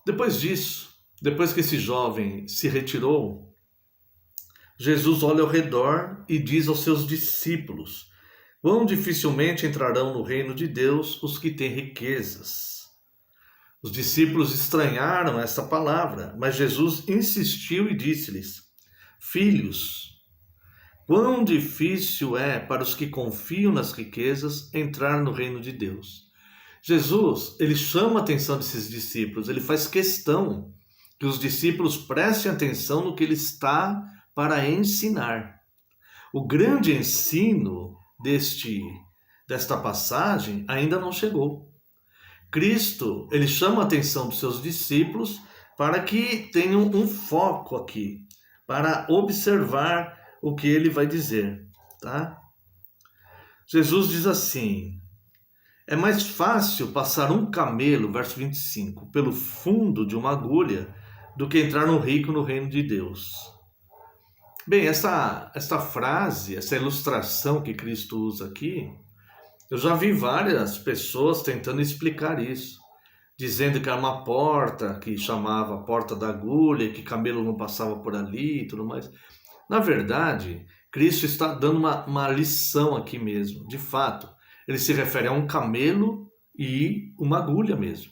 Depois disso, depois que esse jovem se retirou, Jesus olha ao redor e diz aos seus discípulos: quão dificilmente entrarão no reino de Deus os que têm riquezas. Os discípulos estranharam essa palavra, mas Jesus insistiu e disse-lhes: filhos, quão difícil é para os que confiam nas riquezas entrar no reino de Deus. Jesus, ele chama a atenção desses discípulos, ele faz questão que os discípulos prestem atenção no que ele está para ensinar. O grande ensino desta passagem ainda não chegou. Cristo, ele chama a atenção dos seus discípulos para que tenham um foco aqui, para observar o que ele vai dizer, tá? Jesus diz assim: é mais fácil passar um camelo, verso 25, pelo fundo de uma agulha do que entrar no rico no reino de Deus. Bem, esta frase, essa ilustração que Cristo usa aqui, eu já vi várias pessoas tentando explicar isso, dizendo que era uma porta que chamava Porta da Agulha, que camelo não passava por ali e tudo mais. Na verdade, Cristo está dando uma lição aqui mesmo. De fato, ele se refere a um camelo e uma agulha mesmo.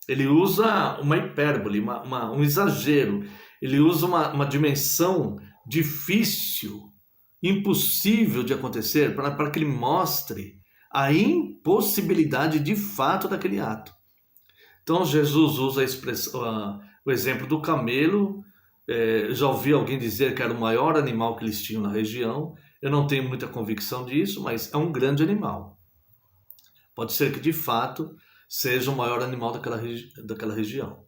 Ele usa uma hipérbole, um exagero. Ele usa uma dimensão difícil, impossível de acontecer, para que ele mostre a impossibilidade de fato daquele ato. Então Jesus usa o exemplo do camelo. Já ouvi alguém dizer que era o maior animal que eles tinham na região. Eu não tenho muita convicção disso, mas é um grande animal. Pode ser que de fato seja o maior animal daquela região.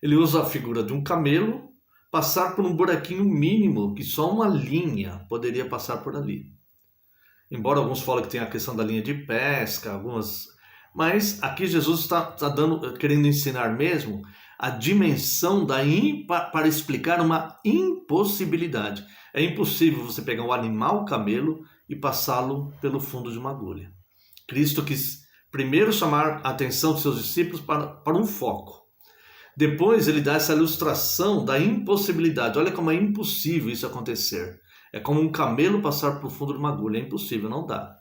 Ele usa a figura de um camelo passar por um buraquinho mínimo que só uma linha poderia passar por ali. Embora alguns falem que tem a questão da linha de pesca, mas aqui Jesus está querendo ensinar mesmo a dimensão para explicar uma impossibilidade. É impossível você pegar um animal camelo e passá-lo pelo fundo de uma agulha. Cristo quis primeiro chamar a atenção dos seus discípulos para um foco. Depois ele dá essa ilustração da impossibilidade. Olha como é impossível isso acontecer. É como um camelo passar pelo fundo de uma agulha. É impossível, não dá.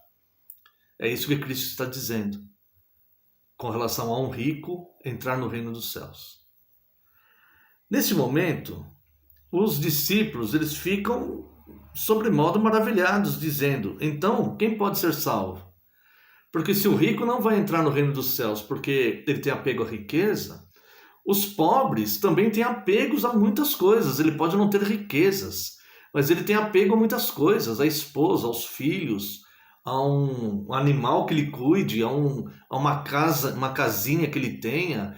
É isso que Cristo está dizendo com relação a um rico entrar no reino dos céus. Nesse momento, os discípulos eles ficam sobremodo maravilhados, dizendo: então, quem pode ser salvo? Porque se o rico não vai entrar no reino dos céus porque ele tem apego à riqueza, os pobres também têm apegos a muitas coisas. Ele pode não ter riquezas, mas ele tem apego a muitas coisas, à esposa, aos filhos, a um animal que ele cuide, a uma casa, uma casinha que ele tenha,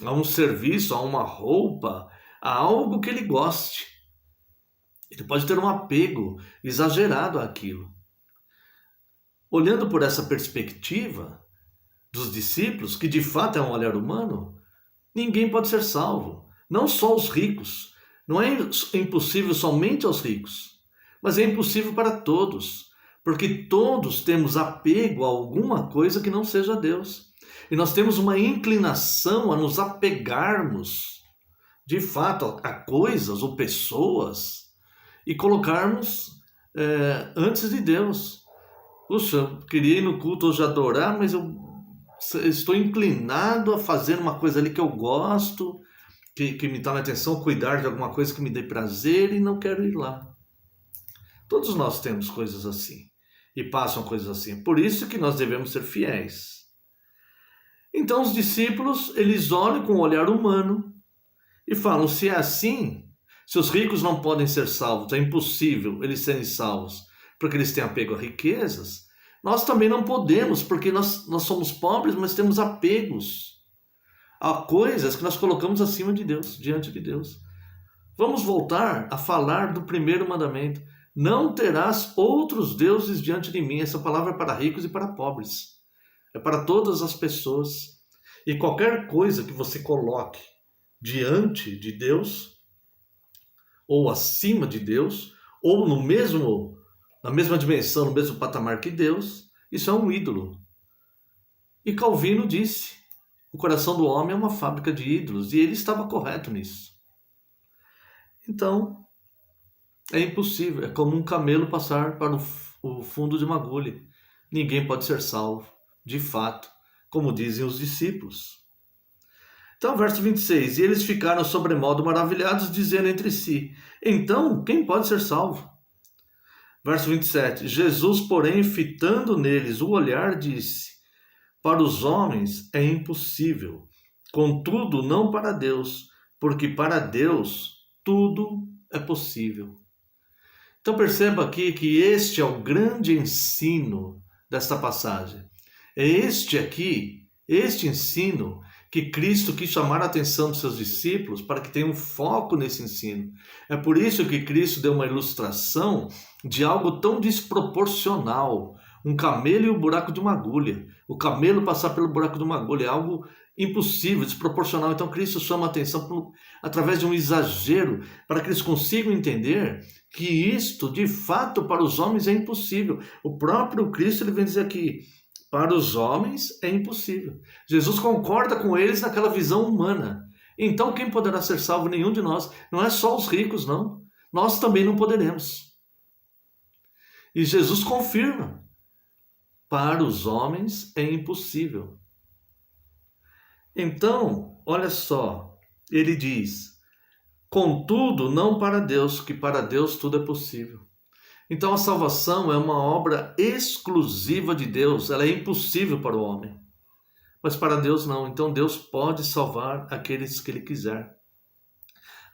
a um serviço, a uma roupa, a algo que ele goste. Ele pode ter um apego exagerado àquilo. Olhando por essa perspectiva dos discípulos, que de fato é um olhar humano, ninguém pode ser salvo. Não só os ricos. Não é impossível somente aos ricos, mas é impossível para todos, porque todos temos apego a alguma coisa que não seja Deus. E nós temos uma inclinação a nos apegarmos, de fato, a coisas ou pessoas e colocarmos antes de Deus. Puxa, eu queria ir no culto hoje adorar, mas eu estou inclinado a fazer uma coisa ali que eu gosto, que me dá atenção, cuidar de alguma coisa que me dê prazer e não quero ir lá. Todos nós temos coisas assim e passam coisas assim. Por isso que nós devemos ser fiéis. Então os discípulos, eles olham com o olhar humano e falam: se é assim, se os ricos não podem ser salvos, é impossível eles serem salvos porque eles têm apego a riquezas, nós também não podemos, porque nós somos pobres, mas temos apegos a coisas que nós colocamos acima de Deus, diante de Deus. Vamos voltar a falar do primeiro mandamento: não terás outros deuses diante de mim. Essa palavra é para ricos e para pobres, é para todas as pessoas. E qualquer coisa que você coloque diante de Deus, ou acima de Deus, ou na mesma dimensão, no mesmo patamar que Deus, isso é um ídolo. E Calvino disse O coração do homem é uma fábrica de ídolos e ele estava correto nisso. Então, é impossível, é como um camelo passar para o fundo de uma agulha. Ninguém pode ser salvo, de fato, como dizem os discípulos. Então, verso 26, e eles ficaram sobremodo maravilhados, dizendo entre si, então, quem pode ser salvo? Verso 27, Jesus, porém, fitando neles o olhar, disse, para os homens é impossível, contudo, não para Deus, porque para Deus tudo é possível. Então perceba aqui que este é o grande ensino desta passagem. É este ensino, que Cristo quis chamar a atenção dos seus discípulos para que tenham foco nesse ensino. É por isso que Cristo deu uma ilustração de algo tão desproporcional. Um camelo e o buraco de uma agulha. O camelo passar pelo buraco de uma agulha é algo impossível, desproporcional. Então Cristo chama a atenção através de um exagero para que eles consigam entender que isto, de fato, para os homens é impossível. O próprio Cristo ele vem dizer aqui, para os homens é impossível. Jesus concorda com eles naquela visão humana. Então quem poderá ser salvo? Nenhum de nós. Não é só os ricos, não. Nós também não poderemos. E Jesus confirma. Para os homens é impossível. Então, olha só, ele diz, contudo, não para Deus, que para Deus tudo é possível. Então a salvação é uma obra exclusiva de Deus, ela é impossível para o homem. Mas para Deus não, então Deus pode salvar aqueles que Ele quiser.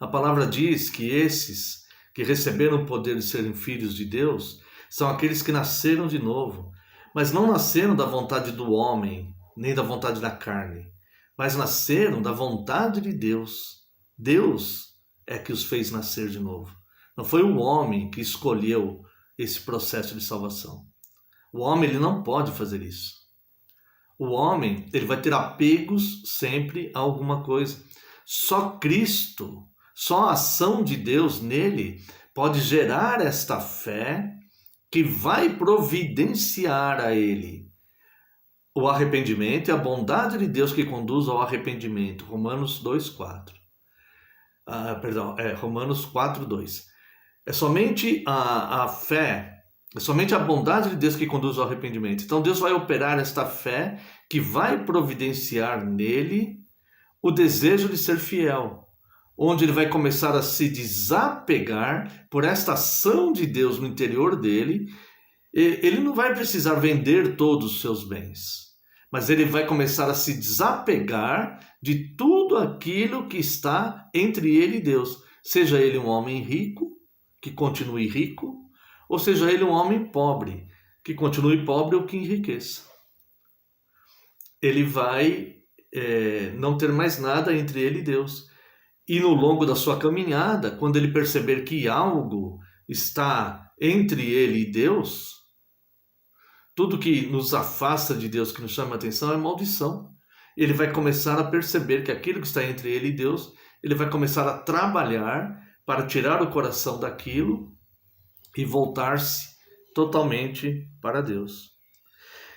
A palavra diz que esses que receberam o poder de serem filhos de Deus são aqueles que nasceram de novo, mas não nasceram da vontade do homem, nem da vontade da carne, mas nasceram da vontade de Deus. Deus é que os fez nascer de novo. Não foi o homem que escolheu esse processo de salvação. O homem ele não pode fazer isso. O homem ele vai ter apegos sempre a alguma coisa. Só Cristo, só a ação de Deus nele pode gerar esta fé que vai providenciar a ele o arrependimento e a bondade de Deus que conduz ao arrependimento. Romanos 2:4. Romanos 4:2. É somente a fé, é somente a bondade de Deus que conduz ao arrependimento. Então Deus vai operar esta fé que vai providenciar nele o desejo de ser fiel, onde ele vai começar a se desapegar por esta ação de Deus no interior dele. Ele não vai precisar vender todos os seus bens, mas ele vai começar a se desapegar de tudo aquilo que está entre ele e Deus, seja ele um homem rico, que continue rico, ou seja ele um homem pobre, que continue pobre ou que enriqueça. Ele vai não ter mais nada entre ele e Deus. E no longo da sua caminhada, quando ele perceber que algo está entre ele e Deus, tudo que nos afasta de Deus, que nos chama a atenção, é maldição. Ele vai começar a perceber que aquilo que está entre ele e Deus, ele vai começar a trabalhar para tirar o coração daquilo e voltar-se totalmente para Deus.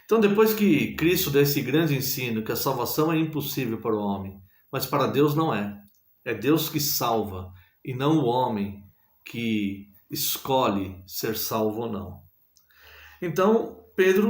Então, depois que Cristo dá esse grande ensino que a salvação é impossível para o homem, mas para Deus não é. É Deus que salva e não o homem que escolhe ser salvo ou não. Então, Pedro